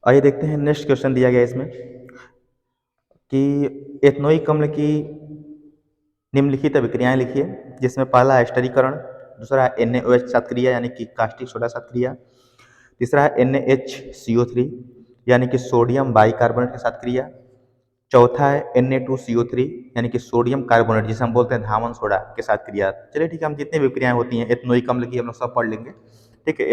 आइए देखते हैं नेक्स्ट क्वेश्चन दिया गया इसमें कि एथनोइक अम्ल की निम्नलिखित अभिक्रियाएं लिखिए, जिसमें पहला है स्टरीकरण, दूसरा है NaOH साथ क्रिया यानी कि कास्टिक सोडा साथ क्रिया, तीसरा है NaHCO3 यानी कि सोडियम बाइकार्बोनेट के साथ क्रिया, चौथा है Na2CO3 यानी कि सोडियम कार्बोनेट जिसे हम बोलते हैं धामन सोडा के साथ क्रिया। चलिए ठीक है, हम जितनी भी क्रियाएं होती हैं एथनोइक अम्ल की हम लोग सब पढ़ लेंगे। ठीक है,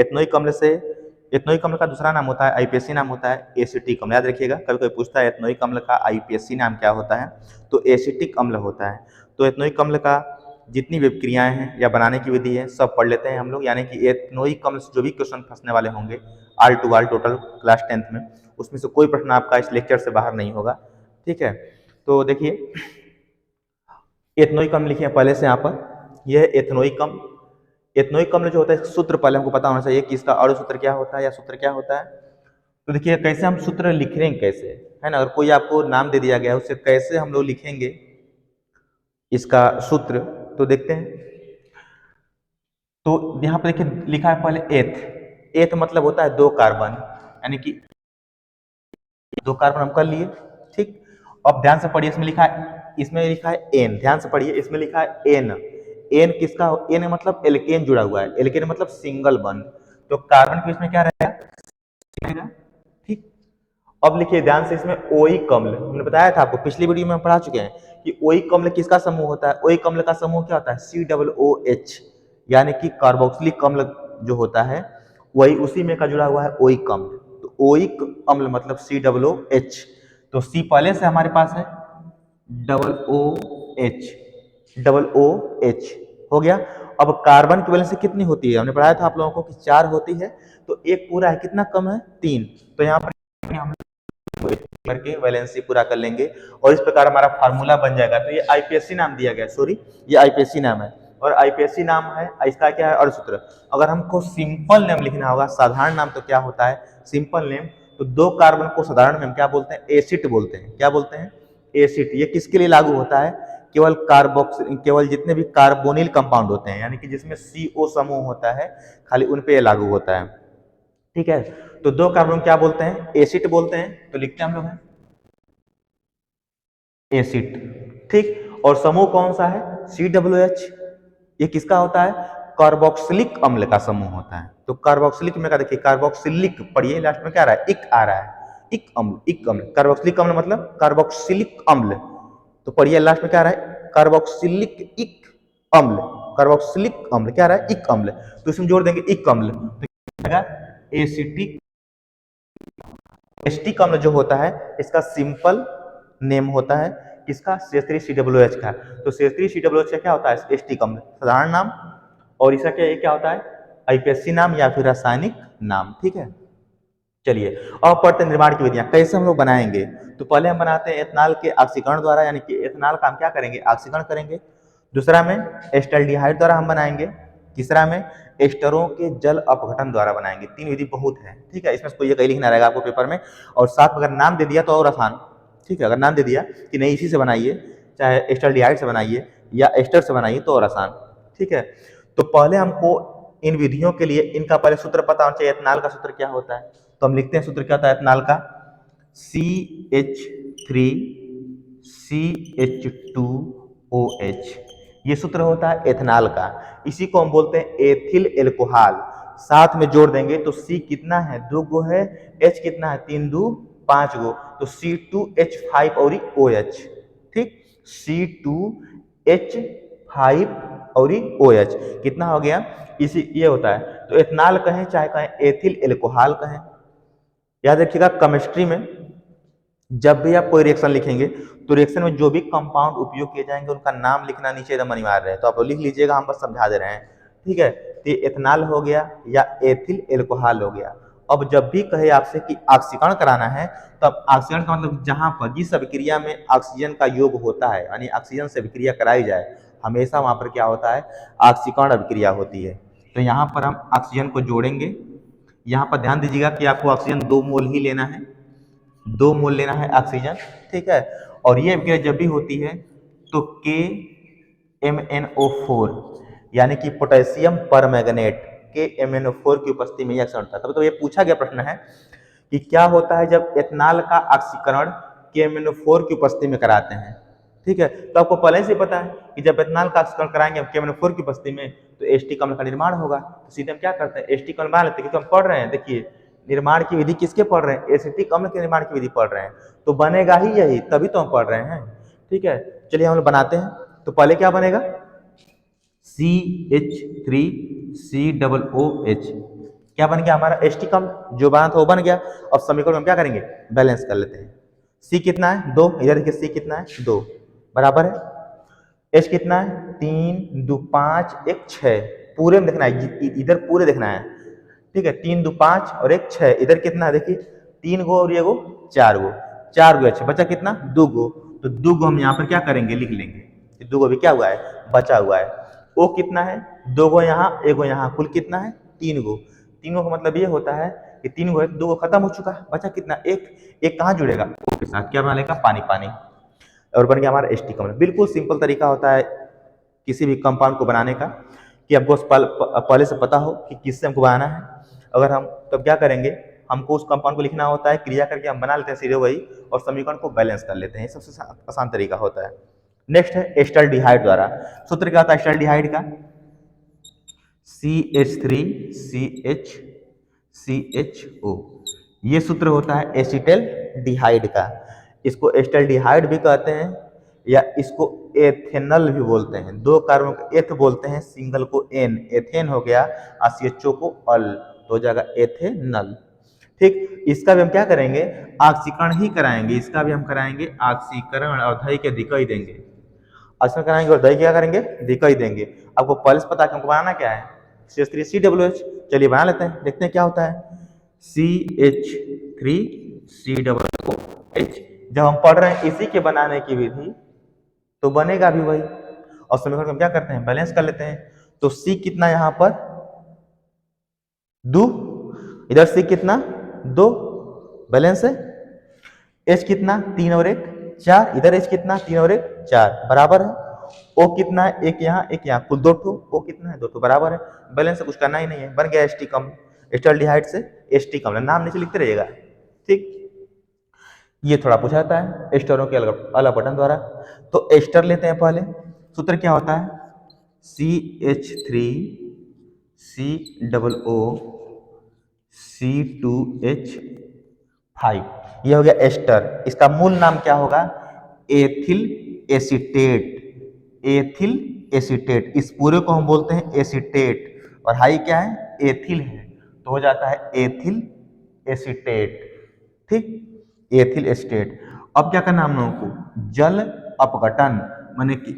एथनोइक अम्ल का दूसरा नाम होता है आईपीएससी नाम होता है एसिटिक अम्ल। याद रखिएगा, कभी कोई पूछता है एथनोइक अम्ल का आईपीएससी नाम क्या होता है, तो एसिटिक अम्ल होता है। तो एथनोइक अम्ल का जितनी भी क्रियाएं हैं या बनाने की विधि है सब पढ़ लेते हैं हम लोग, यानी कि एथनोइक अम्ल से जो भी क्वेश्चन फंसने वाले होंगे all to all total class 10th में, उसमें से कोई प्रश्न आपका इस लेक्चर से बाहर नहीं होगा। ठीक है, तो देखिए एथनोइक अम्ल लिखिए पहले से यहाँ पर, यह है एथनोइक अम्ल। एथनोइक अम्ल जो होता है सूत्र पहले हमको पता होना चाहिए कि इसका अणु सूत्र क्या होता है या सूत्र क्या होता है। तो देखिए कैसे हम सूत्र लिखेंगे, कैसे है ना, अगर कोई आपको नाम दे दिया गया है उसे कैसे हम लोग लिखेंगे इसका सूत्र, तो देखते हैं। तो यहाँ पर देखिए लिखा है पहले एथ। एथ मतलब होता है दो कार्बन, यानी कि दो कार्बन हम कर लिए। ठीक, अब ध्यान से पढ़िए, इसमें लिखा है एन, ध्यान से पढ़िए, इसमें लिखा है एन। एन किसका, एन मतलब एल्केन जुड़ा हुआ है, एल्केन मतलब सिंगल बॉन्ड, तो कार्बन के इसमें क्या रहेगा। ठीक, अब लिखिए ध्यान से, इसमें ओइक अम्ल हमने बताया था आपको, पिछली वीडियो में हम पढ़ा चुके हैं कि ओइक अम्ल किसका समूह होता है। ओइक अम्ल का समूह क्या होता है, COOH, यानी कि कार्बोक्सिलिक अम्ल जो होता है वही उसी में का जुड़ा हुआ है ओइक अम्ल। तो ओइक अम्ल मतलब COOH, तो सी पहले से हमारे पास है, डबल ओ एच हो गया। अब कार्बन की वैलेंसी कितनी होती है, हमने पढ़ाया था आप लोगों को कि 4 होती है, तो एक पूरा है, कितना कम है 3, तो यहाँ पर हम करके वैलेंसी पूरा कर लेंगे और इस प्रकार हमारा फार्मूला बन जाएगा। तो ये आईपीएससी नाम दिया गया, सॉरी ये आईपीएससी नाम है, और आईपीएससी नाम है, इसका क्या है अणु सूत्र। अगर हमको सिंपल नेम लिखना होगा, साधारण नाम, तो क्या होता है सिंपल नेम, तो दो कार्बन को साधारण में हम क्या बोलते हैं, एसिड बोलते हैं। क्या बोलते हैं, एसिड। ये किसके लिए लागू होता है, केवल जितने भी कार्बोनिल कंपाउंड होते हैं, यानी कि जिसमें CO समूह होता है, खाली उन पे ये लागू होता है। ठीक है, तो दो कार्बन क्या बोलते हैं, एसिड बोलते हैं, तो लिखते हैं हम लोग हैं एसिड। ठीक, और समूह कौन सा है, COOH। ये किसका होता है, कार्बोक्सिलिक अम्ल का समूह होता है। तो कार्बोक्सिलिक में का देखिए, कार्बोक्सिलिक पढ़िए, लास्ट में क्या आ रहा है, इक आ रहा है, इक अम्ल, इक अम्ल, कार्बोक्सिलिक अम्ल मतलब कार्बोक्सिलिक अम्ल। तो पढ़िए लास्ट में क्या आ रहा है, कार्बोक्सिलिक इक अम्ल, कार्बोक्सिलिक अम्ल क्या आ रहा है, इक अम्ल, तो इसमें जोड़ देंगे इक अम्ल, तो क्या आएगा एसिटिक। एस्टिक अम्ल जो होता है इसका सिंपल नेम होता है किसका, CH3COOH का। तो CH3COOH का क्या होता है, एस्टिक अम्ल साधारण नाम, और इसका क्या होता है आईपीएससी नाम या फिर रासायनिक नाम। ठीक है, चलिए अब पढ़ते हैं निर्माण की विधियां, कैसे हम लोग बनाएंगे। तो पहले हम बनाते हैं एथनॉल के ऑक्सीकरण द्वारा, यानी कि एथनॉल का हम क्या करेंगे, ऑक्सीकरण करेंगे। दूसरा में एस्टल्डिहाइड द्वारा हम बनाएंगे। तीसरा में एस्टरों के जल अपघटन द्वारा बनाएंगे। तीन विधि बहुत है, ठीक है, इसमें कोई एक ही लिखना रहेगा आपको पेपर में, और साथ में अगर नाम दे दिया तो और आसान। ठीक है, अगर नाम दे दिया कि नहीं इसी से बनाइए, चाहे एस्टल्डिहाइड से बनाइए या एस्टर से बनाइए, तो और आसान। ठीक है, तो पहले हमको इन विधियों के लिए इनका पहले सूत्र पता होना चाहिए। एथनॉल का सूत्र क्या होता है, तो हम लिखते हैं सूत्र क्या होता है एथनॉल का, CH3CH2OH, ये सूत्र होता है एथनॉल का। इसी को हम बोलते हैं एथिल एल्कोहल। साथ में जोड़ देंगे तो C कितना है, 2 गो है, H कितना है, 3 2 5 गो, तो C2H5 और OH। ठीक, C2H5 और OH कितना हो गया, इसी ये होता है। तो एथनॉल कहें चाहे कहें एथिल एल्कोहल कहें। याद रखिएगा केमिस्ट्री में जब भी आप कोई रिएक्शन लिखेंगे तो रिएक्शन में जो भी कंपाउंड उपयोग किए जाएंगे उनका नाम लिखना नीचे एकदम अनिवार्य है, तो आप लिख लीजिएगा, हम बस समझा दे रहे हैं। ठीक है, तो एथनॉल हो गया या एथिल एल्कोहल हो गया। अब जब भी कहे आपसे कि ऑक्सीकरण कराना है, तब ऑक्सीकरण का मतलब जहां पर जिस अभिक्रिया में ऑक्सीजन का योग होता है, यानी ऑक्सीजन से अभिक्रिया कराई जाए, हमेशा वहां पर क्या होता है, ऑक्सीकरण अभिक्रिया होती है। तो यहाँ पर हम ऑक्सीजन को जोड़ेंगे। यहाँ पर ध्यान दीजिएगा कि आपको ऑक्सीजन 2 मोल ही लेना है, 2 मोल लेना है ऑक्सीजन। ठीक है, और ये अभिक्रिया जब भी होती है तो KMnO4 यानी कि पोटेशियम परमैंगनेट, KMnO4 की उपस्थिति में यह अक्सर होता है। तब तो ये पूछा गया प्रश्न है कि क्या होता है जब एथेनॉल का ऑक्सीकरण KMnO4 की उपस्थिति में कराते हैं। ठीक है, तो आपको पहले से पता है कि जब एथेनॉल का ऑक्सीकरण कराएंगे KMnO4 की उपस्थिति में तो एस्टिक अम्ल का निर्माण होगा। तो सीधे हम क्या करते हैं, एस्टिक अम्ल बना लेते हैं, क्योंकि हम पढ़ रहे हैं, देखिए निर्माण की विधि किसके पढ़ रहे हैं, एसिटिक अम्ल के निर्माण की विधि पढ़ रहे हैं, तो बनेगा ही यही, तभी तो हम पढ़ रहे हैं। ठीक है, चलिए हम लोग बनाते हैं। तो पहले क्या बनेगा, CH3COOH, क्या बन गया हमारा एस्टिक अम्ल, जो बना था वो बन गया। अब समीकरण में हम क्या करेंगे, बैलेंस कर लेते हैं। C कितना है 2, इधर देखिए C कितना है 2, बराबर है। H कितना है 3 2 5 1 6, पूरे में देखना है, इधर पूरे देखना है। ठीक है, 3 2 5 और 1 6, इधर कितना है देखिए 3 गो और ये गो 4 गो, 4 गो H बचा कितना 2 गो, तो 2 गो हम यहाँ पर क्या करेंगे, लिख लेंगे। 2 गो भी क्या हुआ है, बचा हुआ है। O कितना है 2 गो यहाँ 1 गो यहाँ, कुल कितना है 3 गो। 3 गो का मतलब ये होता है कि 3 गो है, 2 गो खत्म हो चुका, बचा कितना 1, 1 कहाँ जुड़ेगा O के साथ, क्या बना लेगा पानी पानी, और बन गया हमारा एस्टिक अम्ल। बिल्कुल सिंपल तरीका होता है किसी भी कंपाउंड को बनाने का, कि आपको पहले से पता हो कि किससे हमको बनाना है। अगर हम तब क्या करेंगे, हमको उस कंपाउंड को लिखना होता है, क्रिया करके हम बना लेते हैं सीधे वही, और समीकरण को बैलेंस कर लेते हैं, सबसे आसान तरीका होता है। नेक्स्ट है एस्टल्डिहाइड द्वारा। सूत्र क्या होता है एस्टल्डिहाइड का, CH3CHCHO, ये सूत्र होता है एसिटल्डिहाइड का। इसको एस्टल्डिहाइड भी कहते हैं, या इसको एथेनल भी बोलते हैं। 2 कार्बन को एथ बोलते हैं, सिंगल को एन, एथेन हो गया, और CHO को अल, तो हो जाएगा एथेनल। ठीक, इसका भी हम क्या करेंगे, ऑक्सीकरण ही कराएंगे, इसका भी हम कराएंगे ऑक्सीकरण, और दही के दिक्कत देंगे, ऑक्सीकरण कराएंगे और दही क्या करेंगे, दिक्कत देंगे। आपको पहले से पता है कि हमको बनाना क्या है, CH3COOH। चलिए बना लेते हैं, देखते हैं क्या होता है। CH3COOH, जब हम पढ़ रहे हैं इसी के बनाने की विधि, तो बनेगा भी वही, और समीकरण को हम क्या करते हैं, बैलेंस कर लेते हैं। तो C कितना यहाँ पर 2, इधर C कितना 2, बैलेंस है। H कितना 3 और 1 4, इधर H कितना 3 और 1 4, बराबर है। O कितना है 1 यहाँ 1 यहाँ, कुल 2 ठो, O कितना है 2 ठो, बराबर है। बैलेंस से कुछ करना ही नहीं है, बन गया एस्टिक अम्ल। एस्टल्डिहाइड से एस्टिक अम्ल, नाम नीचे लिखते रहिएगा। ठीक, ये थोड़ा पूछा जाता है एस्टरों के अलग अलग बटन द्वारा। तो एस्टर लेते हैं पहले, सूत्र क्या होता है, CH3COO, C2H5, ये हो गया एस्टर। इसका मूल नाम क्या होगा, एथिल एसीटेट, एथिल एसीटेट, इस पूरे को हम बोलते हैं एसीटेट, और हाई क्या है एथिल है, तो हो जाता है एथिल एसीटेट। ठीक, एथिल एसीटेट। अब क्या करना हम लोगों को, जल अपघटन, माने कि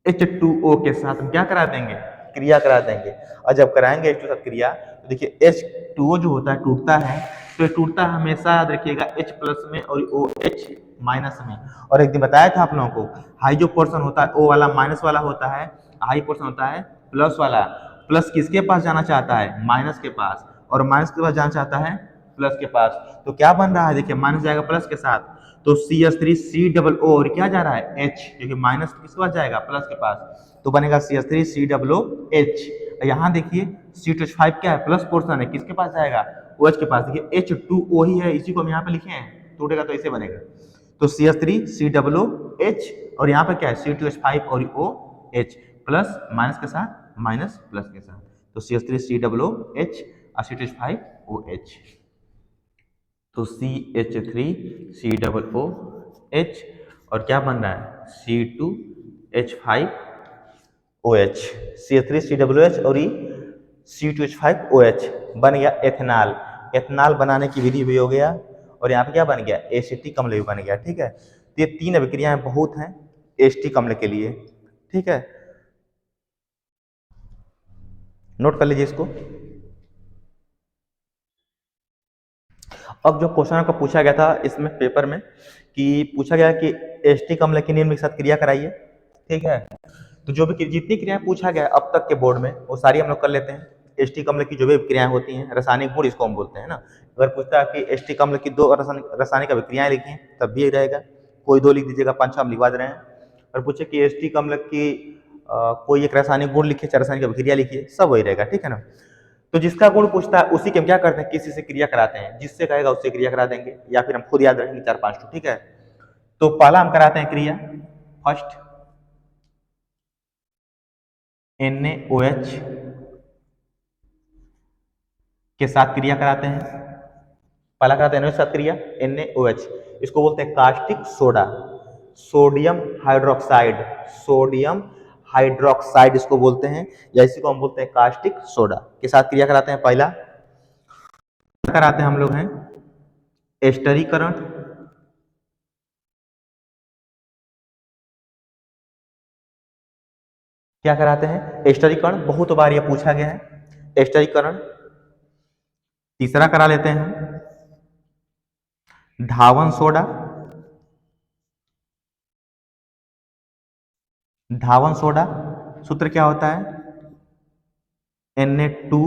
H2O के साथ हम क्या करा देंगे, क्रिया करा देंगे। और जब कराएंगे H2 के साथ क्रिया, तो देखिए H2O जो होता है टूटता है, तो ये टूटता है हमेशा याद रखिएगा H प्लस में और OH माइनस में। और एक दिन बताया था आप लोगों को, हाई जो पोर्शन होता है O वाला माइनस वाला होता है, हाई पोर्शन होता है प्लस वाला। प्लस किसके पास जाना चाहता है, माइनस के पास, और माइनस के पास जाना चाहता है प्लस के पास। तो क्या बन रहा है, देखिए माइनस जाएगा प्लस के साथ, तो CH3COO, और क्या जा रहा है H, क्योंकि माइनस किसके पास जाएगा, प्लस के पास, तो बनेगा CH3COOH। यहाँ देखिए C2H5 क्या है, प्लस पोर्शन है, किसके पास जाएगा, OH के पास। देखिए H2O ही है, इसी को हम यहाँ पे लिखे हैं, टूटेगा तो ऐसे बनेगा। तो CH3COOH, और यहाँ पे क्या है C2H5 और OH, प्लस माइनस के साथ, माइनस प्लस के साथ, तो CH3COOH और C2H5OH। तो CH3COOH, और क्या बन रहा है C2H5OH, CH3COOH और C2H5OH बन गया एथेनॉल। एथेनॉल बनाने की विधि भी हो गया, और यहाँ पे क्या बन गया एसिटिक अम्ल भी बन गया। ठीक है, तो ये 3 अभिक्रियाएं बहुत हैं एसिटिक अम्ल के लिए। ठीक है, नोट कर लीजिए इसको। अब जो क्वेश्चन आपका पूछा गया था इसमें पेपर में, कि पूछा गया कि एसिटिक अम्ल की निम्न के साथ क्रिया कराइए। ठीक है, तो जो भी जितनी क्रियाएं पूछा गया अब तक के बोर्ड में, वो सारी हम लोग कर लेते हैं। एसिटिक अम्ल की जो भी क्रियाएं होती हैं, रासायनिक गुण इसको हम बोलते हैं ना। अगर पूछता है कि एसिटिक अम्ल की 2 रासायनिक अभिक्रियाएं लिखिए, तब भी रहेगा, कोई 2 लिख दीजिएगा, 5-6 हम लिखवा दे रहे हैं। और पूछे कि एसिटिक अम्ल की कोई एक रासायनिक गुण लिखिए, 4 रासायनिक अभिक्रिया लिखिए, सब वही रहेगा। ठीक है ना। तो जिसका गुण पूछता है उसी के हम क्या करते हैं, किसी से क्रिया कराते हैं, जिससे कहेगा उससे क्रिया करा देंगे, या फिर हम खुद याद रखेंगे 4-5 तो ठीक है। तो पहला हम कराते हैं क्रिया फर्स्ट NaOH के साथ क्रिया कराते हैं। पहला कराते हैं NaOH के साथ क्रिया NaOH, इसको बोलते हैं caustic soda, sodium hydroxide, sodium hydroxide इसको बोलते हैं, या इसी को हम बोलते हैं कास्टिक सोडा के साथ क्रिया कराते हैं। पहला कराते हैं हम लोग हैं एस्टरीकरण, क्या कराते हैं एस्टरीकरण, बहुत बार यह पूछा गया है एस्टरीकरण। तीसरा करा लेते हैं धावन सोडा, धावन सोडा सूत्र क्या होता है Na2,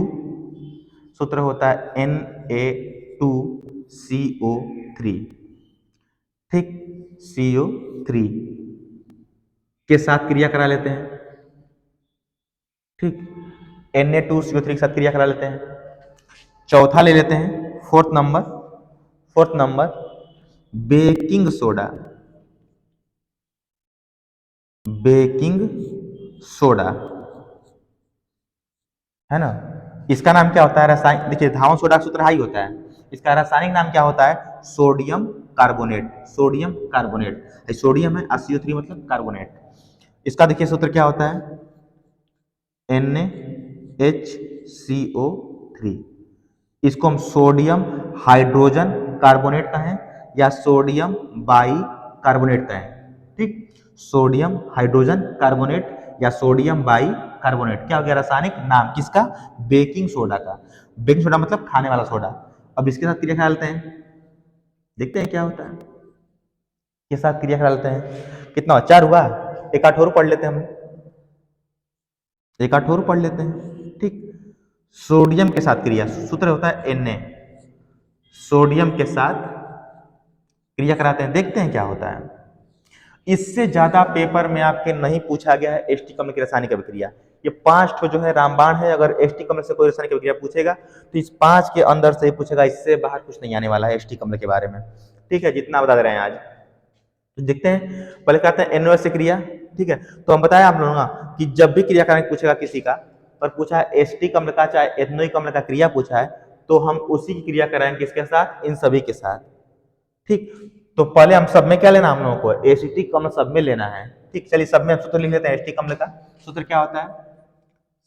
सूत्र होता है Na2CO3, ठीक, CO3 के साथ क्रिया करा लेते हैं, ठीक, Na2CO3 के साथ क्रिया करा लेते हैं। चौथा ले लेते हैं fourth number baking soda, baking soda है ना, इसका नाम क्या होता है रासायनिक, देखिए धावन सोडा का सूत्र हाई होता है, इसका रासायनिक नाम क्या होता है sodium carbonate, sodium carbonate, sodium है CO3 मतलब कार्बोनेट। इसका देखिए सूत्र क्या होता है NaHCO3, इसको हम सोडियम हाइड्रोजन कार्बोनेट कहें या सोडियम बाई कार्बोनेट कहें, ठीक, सोडियम हाइड्रोजन कार्बोनेट या सोडियम बाई कार्बोनेट, क्या हो गया रासायनिक नाम किसका बेकिंग सोडा का, बेकिंग सोडा मतलब खाने वाला सोडा। अब इसके साथ क्रिया करा लेते हैं, देखते हैं क्या होता है, के साथ क्रिया करा लेते हैं, कितना 4 हुआ, एक आठ और पढ़ लेते हैं हम, एक आठ और पढ़ लेते हैं, ठीक, सोडियम के साथ क्रिया, सूत्र होता है Na, सोडियम के साथ क्रिया कराते हैं, देखते हैं क्या होता है। इससे ज्यादा पेपर में आपके नहीं पूछा गया है एस्टी कम्ल की रासायनिक अभिक्रिया, ये 5 ठो जो है रामबाण है, अगर एस्टी कम्ल से कोई रासायनिक अभिक्रिया पूछेगा तो इस 5 के अंदर से ही पूछेगा, इससे बाहर कुछ नहीं आने वाला है एस्टी कम्ल के बारे में, ठीक है, जितना बता दे रहे हैं आज। तो देखते हैं, पहले कहते हैं NaOH से क्रिया, ठीक है, तो हम बताया आप लोगों ना कि जब भी क्रिया कराने पूछेगा किसी का, पर पूछा है एस्टी कम्ल का चाहे एथनोइक अम्ल का क्रिया पूछा है, तो हम उसी की क्रिया कराएंगे किसके साथ, इन सभी के साथ, ठीक। तो पहले हम सब में क्या लेना, हम लोगों को एसिटिक अम्ल सब में लेना है, ठीक, चलिए सब में हम सूत्र लिख लेते हैं एसिटिक अम्ल का, सूत्र क्या होता है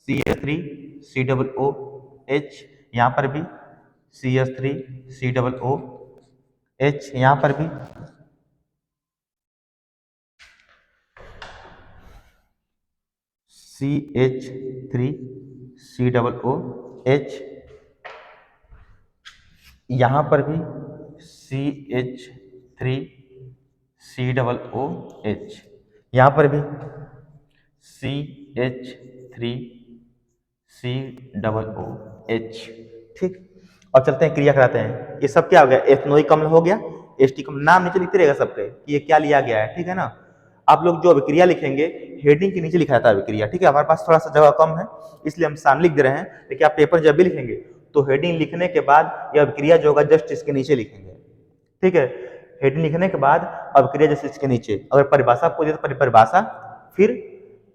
CH3COOH, यहां पर भी CH3COOH, यहां पर भी CH3COOH, यहां पर भी CH3COOH, यहां पर भी CH3COOH, ठीक। और चलते हैं क्रिया कराते हैं, ये सब क्या हो गया एथनोइक अम्ल हो गया, एस्टिक अम्ल, नाम नीचे लिखते रहेगा सबके कि ये क्या लिया गया है, ठीक है ना। आप लोग जो अभिक्रिया लिखेंगे हेडिंग के नीचे लिखा जाता है अभिक्रिया, ठीक है, हमारे पास थोड़ा सा जगह कम है इसलिए हम सामने लिख दे रहे हैं, लेकिन आप पेपर जब भी लिखेंगे तो हेडिंग लिखने के बाद यह अभिक्रिया जो होगा जस्ट इसके नीचे लिखेंगे, ठीक है, हेडिंग लिखने के बाद अभिक्रिया जस्ट इसके नीचे, अगर परिभाषा पूछे तो परिभाषा फिर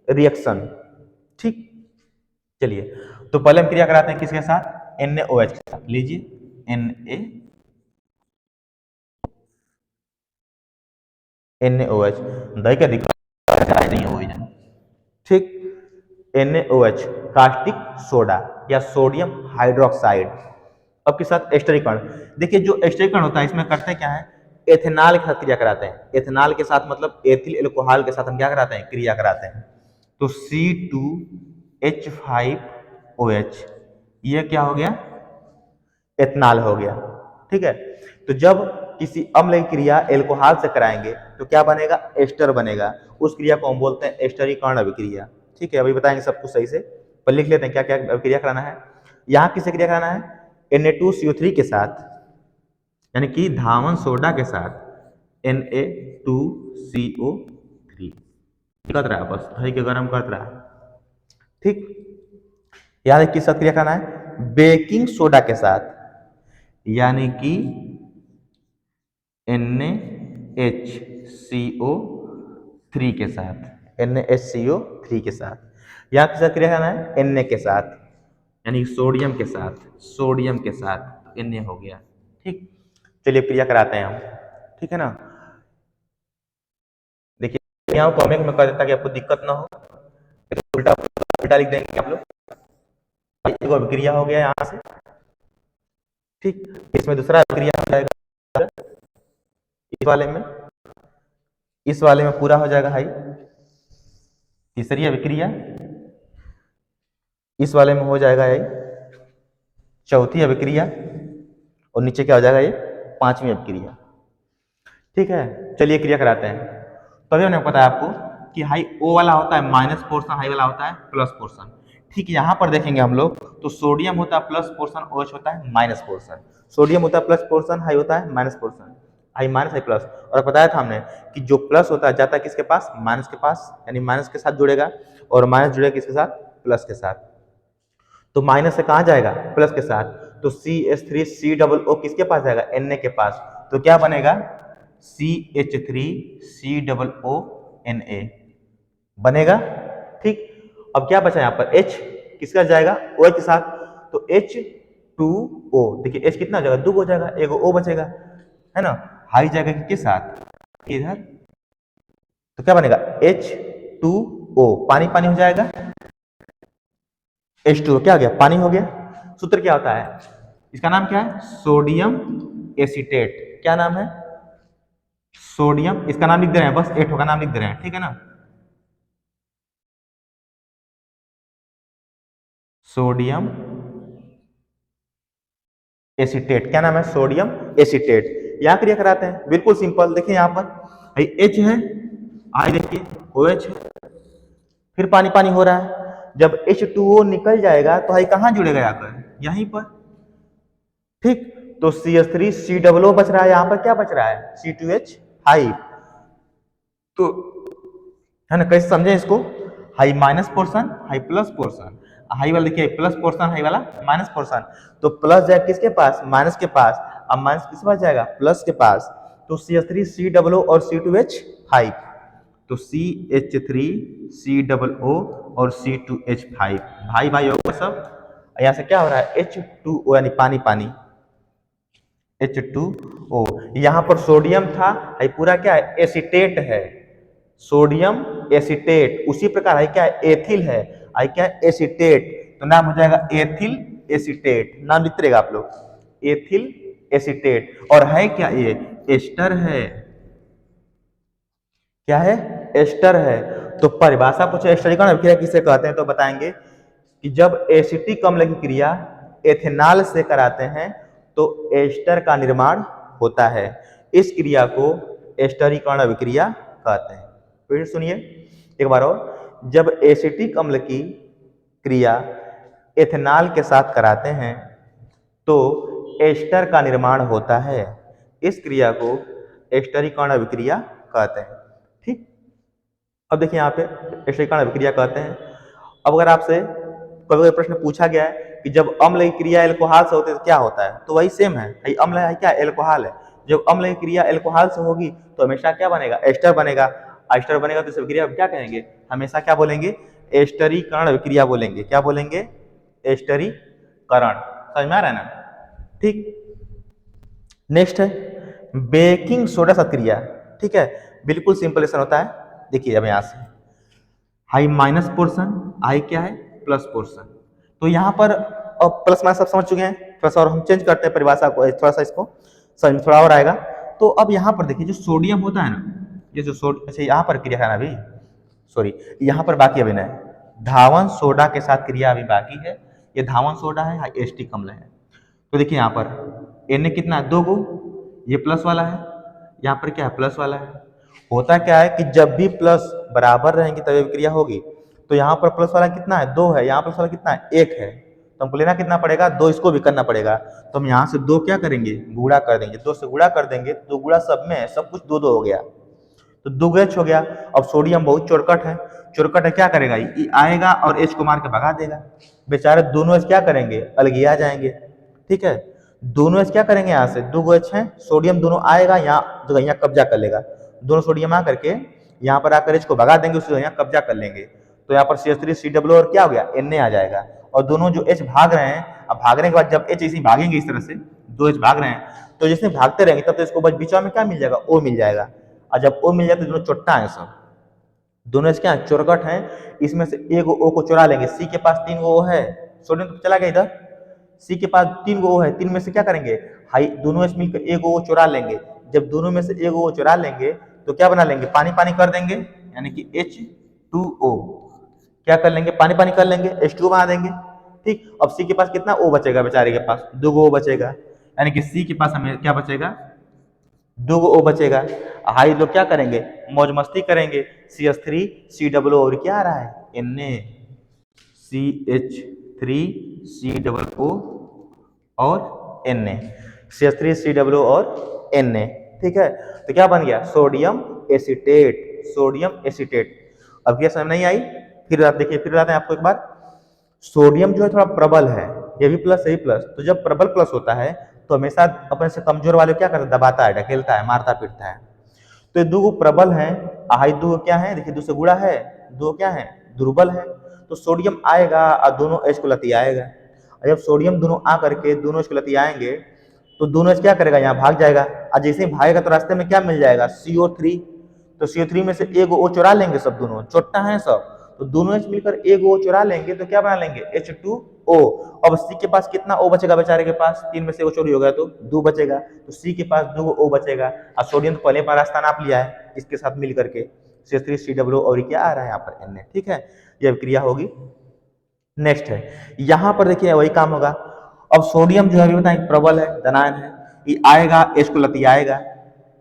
रिएक्शन, ठीक। चलिए, तो पहले हम क्रिया कराते हैं किसके साथ NaOH के साथ, लीजिए NaOH, दही का दिक्कत नहीं हो, ठीक, NaOH कास्टिक सोडा या सोडियम हाइड्रोक्साइड, अब के साथ एस्टरीकरण, देखिए जो एस्टरीकरण होता है इसमें करते हैं क्या है एथेनॉल के साथ क्रिया कराते हैं, एथेनॉल के साथ मतलब एथिल एल्कोहल के साथ हम क्या कराते हैं क्रिया कराते हैं, तो C2H5OH, ये क्या हो गया एथेनॉल हो गया, ठीक है। तो जब किसी अम्ल की क्रिया एल्कोहल से कराएंगे तो क्या बनेगा एस्टर बनेगा, उस क्रिया को हम बोलते हैं एस्टरीकरण अभिक्रिया, ठीक है, अभी बताएंगे सब कुछ सही से, पर लिख लेते हैं क्या क्या अभिक्रिया कराना है। यहाँ किससे क्रिया कराना है Na2CO3 के साथ, यानी कि धावन सोडा के साथ Na2CO3 कर रहा है, बस दही के गर्म कर रहा है, ठीक। याद है किस साथ क्रिया कराना है बेकिंग सोडा के साथ, यानी कि NaHCO3 के साथ, NaHCO3 के साथ। यहाँ किसका क्रिया करना है? Na के साथ, यानी सोडियम के साथ, सोडियम के साथ Na हो गया। ठीक, चलिए क्रिया कराते हैं हम, ठीक है ना। देखिए यहाँ कॉमेंट में कर देता कि आपको दिक्कत ना हो, उल्टा उल्टा लिख देंगे आप लोग। एक अभिक्रिया हो गया यहाँ से, ठीक, इसमें दूसरा अभिक्रिया हो जाएगा इस वाले में पूरा हो जाएगा हाई। तीसरी अभिक्रिया इस वाले में हो जाएगा ये चौथी अभिक्रिया, और नीचे क्या हो जाएगा? ये पांचवी अभिक्रिया। ठीक है, चलिए क्रिया कराते हैं। तभी हमने पता है आपको कि हाई O वाला होता है माइनस पोर्शन, हाई वाला होता है प्लस पोर्शन। ठीक, यहाँ पर देखेंगे हम लोग तो सोडियम होता है प्लस पोर्शन, OH होता है माइनस पोर्शन। सोडियम होता है प्लस पोर्शन, हाई होता है minus portion, high minus high plus. और बताया था हमने कि जो प्लस होता है जाता है किसके पास? माइनस के पास, यानी माइनस के साथ जुड़ेगा, और माइनस जुड़ेगा किसके साथ? प्लस के साथ। तो माइनस से कहाँ जाएगा? प्लस के साथ। तो CH3COO किसके पास जाएगा? Na के पास। तो क्या बनेगा? CH3COONA बनेगा। ठीक, अब क्या बचा यहाँ पर? H किसका जाएगा? OH के साथ। तो H2O, देखिए H कितना हो जाएगा? 2 हो जाएगा, एगो O बचेगा, है ना। हाई जाएगा किसके साथ? इधर। तो क्या बनेगा? H2O, पानी पानी हो जाएगा, H2O क्या हो गया? पानी हो गया। सूत्र क्या होता है इसका? नाम क्या है? Sodium acetate. क्या नाम है? सोडियम, इसका नाम लिख दे रहे हैं, बस एटो का नाम लिख दे रहे हैं, ठीक है ना। सोडियम एसीटेट, क्या नाम है? Sodium acetate. यहां क्रिया कराते हैं, बिल्कुल सिंपल। देखिए यहां पर H है, आई देखिए OH है, फिर पानी पानी हो रहा है। जब H2O निकल जाएगा तो हाई कहां जुड़ेगा? जाकर यहीं पर। ठीक, तो CH3COO बच रहा है, यहां पर क्या बच रहा है? C2H high. तो है ना, कैसे समझे इसको? High minus portion, high plus portion. High वाला देखिए प्लस पोर्शन, हाई वाला माइनस पोर्शन। तो प्लस जाएगा किसके पास? माइनस के पास। अब माइनस किस पास जाएगा? प्लस के पास। तो CH3COO और C2H हाई। तो CH3COO और C2H5 भाई भाई होगा सब। यहाँ से क्या हो रहा है? H2O यानी पानी पानी, H2O। यहाँ पर सोडियम था, ये पूरा क्या है? एसीटेट है, सोडियम एसीटेट। उसी प्रकार है क्या? एथिल है, आई क्या? एसीटेट। तो नाम हो जाएगा एथिल एसीटेट, नाम लिखते रहेगा आप लोग, एथिल एसीटेट। और है क्या? ये एस्टर है। क्या है? एस्टर है। तो परिभाषा पूछे एस्टरीकरण अभिक्रिया किसे कहते हैं, तो बताएंगे कि जब एसिटिक अम्ल की क्रिया एथेनॉल से कराते हैं तो एस्टर का निर्माण होता है। इस क्रिया को एस्टरीकरण अभिक्रिया कहते हैं। फिर सुनिए एक बार और, जब एसिटिक अम्ल की क्रिया एथेनॉल के साथ कराते हैं तो एस्टर का निर्माण होता है। इस क्रिया को एस्टरीकरण अभिक्रिया कहते हैं। ठीक, अब देखिए यहाँ पे एस्टरीकरण अभिक्रिया कहते हैं। अब अगर आपसे कभी प्रश्न पूछा गया है कि जब अम्ल की क्रिया एल्कोहल से होती है तो क्या होता है, तो वही सेम है, अम्ल है क्या? एल्कोहल है। जब अम्ल की क्रिया एल्कोहल से होगी तो हमेशा क्या बनेगा? एस्टर बनेगा। एस्टर बनेगा तो इस अभिक्रिया क्या कहेंगे? हमेशा क्या बोलेंगे? एस्टरीकरण अभिक्रिया बोलेंगे। क्या बोलेंगे? एस्टरीकरण। समझ में आ रहा है ना। ठीक, नेक्स्ट है बेकिंग सोडा साथ क्रिया। ठीक है, बिल्कुल सिंपल लेसन होता है। देखिए अब यहाँ से हाई माइनस पोर्शन, हाई क्या है? Plus portion. तो यहाँ पर अब प्लस माइनस सब समझ चुके हैं, थोड़ा सा और हम चेंज करते हैं परिभाषा को, थोड़ा सा इसको समझ में थोड़ा और आएगा। तो अब यहाँ पर देखिए जो सोडियम होता है ना, ये जो अच्छा यहाँ पर क्रिया है ना अभी, सॉरी यहाँ पर बाकी अभी नहीं, धावन सोडा के साथ क्रिया अभी बाकी है। ये धावन सोडा है, एस्टिक अम्ल है। तो देखिए यहाँ पर Na कितना है? 2 गो, ये प्लस वाला है, यहाँ पर क्या है? प्लस वाला है। होता क्या है कि जब भी प्लस बराबर रहेंगे तभी विक्रिया होगी। तो यहाँ पर प्लस वाला कितना है? 2 है, यहाँ प्लस वाला कितना है? 1 है। तो हमको लेना कितना पड़ेगा? 2, इसको भी करना पड़ेगा। तो हम यहाँ से 2 क्या करेंगे? गुणा कर देंगे। 2 से गुणा कर देंगे तो गुणा सब में है, सब कुछ 2 2 हो गया, तो 2H हो गया। अब सोडियम बहुत चौरकट है, चुरकट है, क्या करेगा, ये आएगा और H को मार के भगा देगा। बेचारे दोनों H क्या करेंगे, अलगिया जाएंगे। ठीक है, दोनों H क्या करेंगे, यहाँ से 2 H है, सोडियम दोनों आएगा यहाँ जगह, यहाँ कब्जा कर लेगा। दोनों सोडियम आ करके यहाँ पर आकर H को भगा देंगे, उसी यहाँ कब्जा कर लेंगे। तो यहाँ पर CH3COO और क्या हो गया, Na आ जाएगा। और दोनों जो H भाग रहे हैं, अब भागने के बाद जब H इसी भागेंगे इस तरह से, 2 H भाग रहे हैं, तो जैसे भागते रहेंगे तब तो इसको बस बीच में क्या मिल जाएगा, O मिल जाएगा। और जब O मिल जाए तो दोनों चुट्टा है, सब दोनों क्या चोरकट हैं। इसमें से एक O को चुरा लेंगे। C के पास 3 O है, सोडियम तो चला गया इधर, C के पास 3 O है, 3 में से क्या करेंगे, हाई दोनों H मिलकर एक O चुरा लेंगे। जब दोनों में से एक O चुरा लेंगे तो क्या बना लेंगे, पानी पानी कर देंगे, यानी कि H2O क्या कर लेंगे, पानी पानी कर लेंगे, H2O बना देंगे। ठीक, अब C के पास कितना O बचेगा, बेचारे के पास 2 O बचेगा, यानी कि C के पास हमें क्या बचेगा, 2 O बचेगा। हाई लोग क्या करेंगे, मौज मस्ती करेंगे। CH3COO और क्या आ रहा है, Na, CH3COO और Na, CH3COO और Na। ठीक है, तो क्या बन गया, सोडियम एसीटेट, सोडियम एसीटेट। अब क्या समझ नहीं आई, फिर आप देखिए, फिर बताते हैं आपको एक बार। सोडियम जो है थोड़ा प्रबल है, ये भी प्लस यही प्लस, तो जब प्रबल प्लस होता है तो हमेशा अपने से कमजोर वाले क्या करता है, दबाता है, ढकेलता है, मारता पीटता है। तो ये 2 प्रबल है, हाई 2 क्या है, देखिए 2 से गुणा है, 2 क्या है, दुर्बल है। तो सोडियम आएगा और दोनों H को लतियाएगा। और जब सोडियम दोनों आ करके दोनों H को लतियाएंगे तो दोनों H क्या करेगा, यहाँ भाग जाएगा। और जैसे ही भागेगा तो रास्ते में क्या मिल जाएगा, CO3। तो CO3 में से एक O चुरा लेंगे, सब दोनों चोट्टा है सब, तो दोनों H मिलकर एक O चुरा लेंगे तो क्या बना लेंगे, H2O। अब C के पास कितना O बचेगा, बेचारे के पास 3 में से वो चोरी हो गया तो 2 बचेगा, तो C के पास 2 O बचेगा। और सोडियम तो पहले पर रास्ता नाप लिया है इसके साथ मिल करके, CH3COO और क्या आ रहा है यहाँ पर Na। ठीक है, यह क्रिया होगी। नेक्स्ट है, यहाँ पर देखिए वही काम होगा। अब सोडियम जो है अभी बताएं प्रबल है, धनायन है, ये आएगा H को लतियाएगा।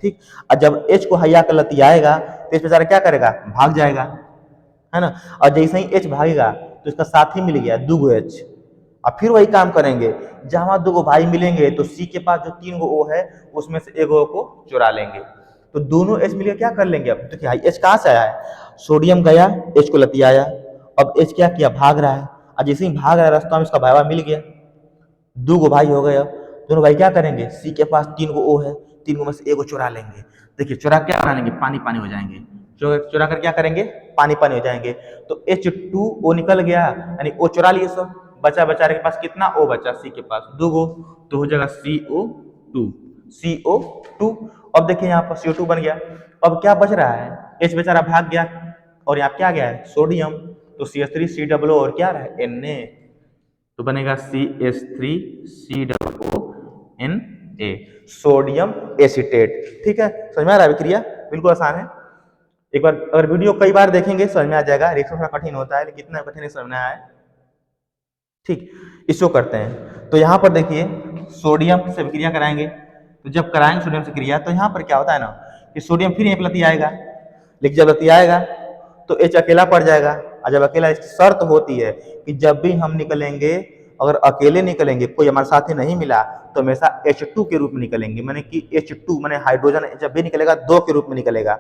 ठीक, और जब H को हया कर लतियाएगा तो इस बेचारा क्या करेगा, भाग जाएगा, है ना। और जैसे ही H भागेगा तो इसका साथी मिल गया 2 H। और फिर वही काम करेंगे, जहां 2 भाई मिलेंगे तो C के पास जो 3 O है उसमें से एक O को चुरा लेंगे। तो दोनों H मिलकर क्या कर लेंगे, अब देखिए H कहाँ से आया है, सोडियम गया H को लतियाया, अब H क्या किया, भाग रहा है। और जैसे ही भाग रहा है रास्ता में इसका भाईवा मिल गया, 2 भाई हो गए। अब दोनों भाई क्या करेंगे, C के पास 3 O है, 3 में से एक चुरा लेंगे। देखिए चुरा क्या बना लेंगे, पानी पानी हो जाएंगे, चुरा कर क्या करेंगे, पानी पानी हो जाएंगे। तो H2O निकल गया, यानी O चुरा लिए सब, बचा बेचारे के पास कितना O बचा, C के पास 2 तो हो जाएगा CO2। अब देखिए यहाँ पर CO2 बन गया। अब क्या बच रहा है, H बेचारा भाग गया और यहाँ क्या गया है, सोडियम, तो CH3COO और क्या रहा है, Na, तो बनेगा CH3COONA, सोडियम एसीटेट। ठीक है, समझ में आ रहा है अभिक्रिया, बिल्कुल आसान है। एक बार अगर वीडियो कई बार देखेंगे समझ में आ जाएगा, रिएक्शन थोड़ा कठिन होता है लेकिन इतना कठिन नहीं समझ में आया है। ठीक, इसको करते हैं। तो यहाँ पर देखिए सोडियम से क्रिया कराएंगे, तो जब कराएंगे सोडियम से क्रिया तो यहाँ पर क्या होता है ना कि सोडियम फिर यहाँ पे लतियाएगा, लेकिन जब लतियाएगा तो H अकेला पड़ जाएगा। और जब अकेला, शर्त होती है कि जब भी हम निकलेंगे, अगर अकेले निकलेंगे, कोई हमारे साथी नहीं मिला, तो हमेशा H2 के रूप में निकलेंगे, माने कि H2 माने हाइड्रोजन जब भी निकलेगा 2 के रूप में निकलेगा।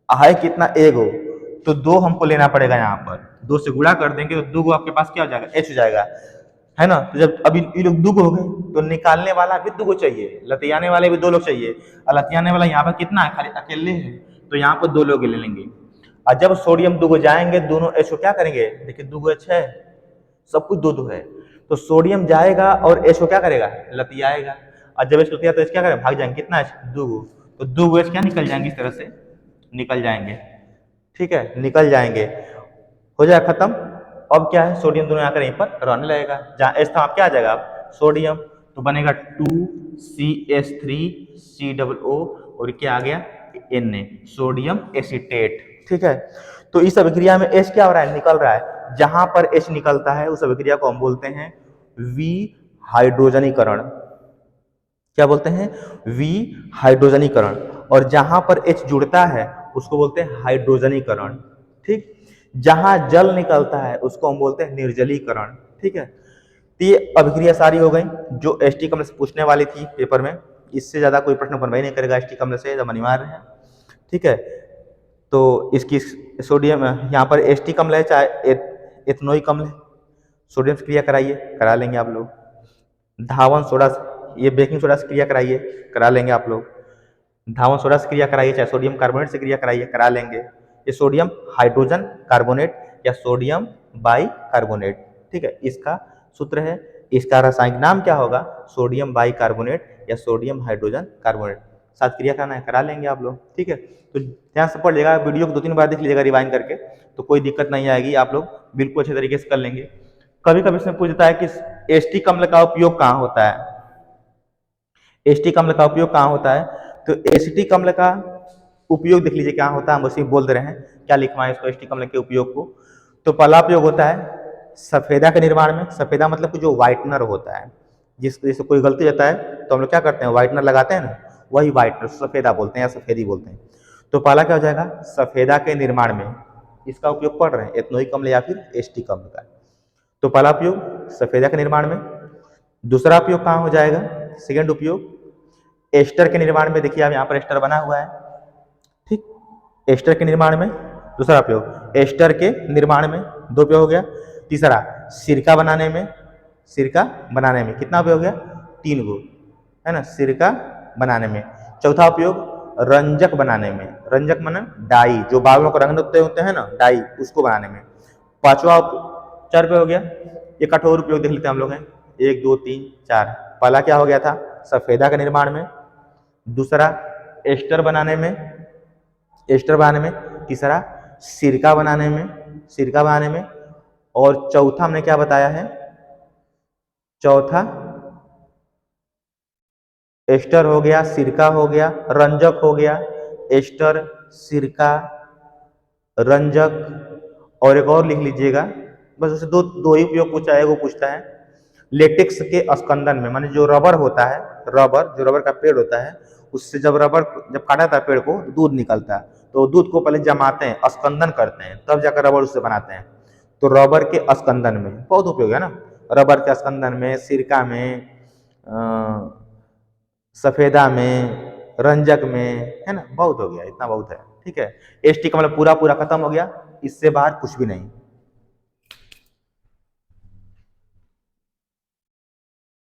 है कितना, एक हो, तो 2 हमको लेना पड़ेगा, यहाँ पर 2 से गुणा कर देंगे तो 2 आपके पास क्या हो जाएगा, H हो जाएगा, है ना। तो जब अभी ये लोग 2 हो गए तो निकालने वाला भी 2 चाहिए, लतियाने वाले भी 2 लोग चाहिए। और लतियाने वाला यहाँ पर कितना है, खाली अकेले है, तो यहाँ पर 2 लोग ले लेंगे। और जब सोडियम 2 जाएंगे, दोनों H को क्या करेंगे, देखिए 2 H है, सब कुछ 2 है, तो सोडियम जाएगा और H को क्या करेगा, लतियाएगा। और जब H लतिया तो H क्या करेगा, भाग जाएंगे, कितना H, 2, तो 2 H क्या निकल जाएंगे, इस तरह से निकल जाएंगे। ठीक है, निकल जाएंगे, हो जाएगा खत्म। अब क्या है, सोडियम दोनों आकर यहीं पर रहने लगेगा, जहाँ H था आप क्या आ जाएगा, सोडियम, तो बनेगा 2CH3COO और क्या आ गया, Na, सोडियम एसीटेट। ठीक है, तो इस अभिक्रिया में H क्या हो रहा है, निकल रहा है। जहां पर H निकलता है उस अभिक्रिया को हम बोलते हैं विहाइड्रोजनीकरण। क्या बोलते हैं, विहाइड्रोजनीकरण। और जहां पर H जुड़ता है उसको बोलते हैं हाइड्रोजनीकरण। ठीक, जहां जल निकलता है उसको हम बोलते हैं निर्जलीकरण। ठीक है, तो ये अभिक्रिया सारी हो गई जो एसटी कमल से पूछने वाली थी पेपर में। इससे ज्यादा कोई प्रश्न बनवाई नहीं करेगा एसटी कमल से, जब अनिवार्य है। ठीक है, तो इसकी सोडियम यहाँ पर एस्टिक अम्ल है चाहे एथनोइक अम्ल है, सोडियम से क्रिया कराइए, करा लेंगे आप लोग। धावन सोडा ये बेकिंग सोडा से क्रिया कराइए, करा लेंगे आप लोग। धावन सोडा से क्रिया कराइए चाहे सोडियम कार्बोनेट से क्रिया कराइए, करा लेंगे। ये सोडियम हाइड्रोजन कार्बोनेट या सोडियम बाई कार्बोनेट, ठीक है, इसका सूत्र है। इसका रासायनिक नाम क्या होगा? सोडियम बाई कार्बोनेट या सोडियम हाइड्रोजन कार्बोनेट। साथ क्रिया कराना है, करा लेंगे आप लोग, ठीक है। तो ध्यान से पढ़ लीजिएगा, वीडियो को 2-3 बार देख लीजिएगा रिवाइंड करके, तो कोई दिक्कत नहीं आएगी, आप लोग बिल्कुल अच्छे तरीके से कर लेंगे। कभी कभी इसमें पूछता है कि एस्टिक अम्ल का उपयोग कहाँ होता है। एस्टिक अम्ल का उपयोग कहाँ होता है? तो एसिटिक अम्ल का उपयोग देख लीजिए क्या होता है, हम उसी बोल दे रहे हैं, क्या लिखवाएं इसको एस्टिक अम्ल के उपयोग को। तो पहला उपयोग होता है सफेदा के निर्माण में। सफेदा मतलब कि जो व्हाइटनर होता है, जिससे कोई गलती जाता है तो हम लोग क्या करते हैं, व्हाइटनर लगाते हैं ना, वही व्हाइटनर सफेदा बोलते हैं या सफेदी बोलते हैं। तो पहला क्या हो जाएगा, सफेदा के निर्माण में इसका उपयोग पढ़ रहे हैं, एथनोइक अम्ल या फिर एस्टिक अम्ल का। तो पहला उपयोग सफेदा के निर्माण में। दूसरा उपयोग कहाँ हो जाएगा, सेकेंड उपयोग एस्टर के निर्माण में। देखिए आप यहाँ पर एस्टर बना हुआ है, ठीक, एस्टर के निर्माण में। दूसरा उपयोग एस्टर के निर्माण में, 2 उपयोग हो गया। तीसरा सिरका बनाने में, सिरका बनाने में कितना उपयोग हो गया, 3 गो, है ना, सिरका बनाने में। चौथा उपयोग रंजक बनाने में, रंजक माने डाई, जो बालों को रंग होते हैं ना, डाई, उसको बनाने में। पांचवा 4 पे हो गया। ये कठोर उपयोग देख लेते हैं हम लोग हैं, 1 2 3 4। पहला क्या हो गया था, सफेदा के निर्माण में। दूसरा एस्टर बनाने में, एस्टर बनाने में। तीसरा सिरका बनाने में, सिरका बनाने में। और चौथा हमने क्या बताया है, चौथा एस्टर हो गया, सिरका हो गया, रंजक हो गया। एस्टर, सिरका, रंजक, और एक और लिख लीजिएगा, बस उसे दो ही उपयोग पूछा है। वो पूछता है लेटेक्स के स्कंदन में, माने जो रबर होता है, रबर, जो रबर का पेड़ होता है, उससे जब रबर जब काटा था पेड़ को, दूध निकलता है, तो दूध को पहले जमाते हैं, स्कंदन करते हैं, तब जाकर रबर उससे बनाते हैं। तो रबर के स्कंदन में बहुत उपयोग है ना, रबर के स्कंदन में, सिरका में, सफेदा में, रंजक में, है ना, बहुत हो गया, इतना बहुत है, ठीक है। एस्टिक मतलब पूरा पूरा खत्म हो गया, इससे बाहर कुछ भी नहीं।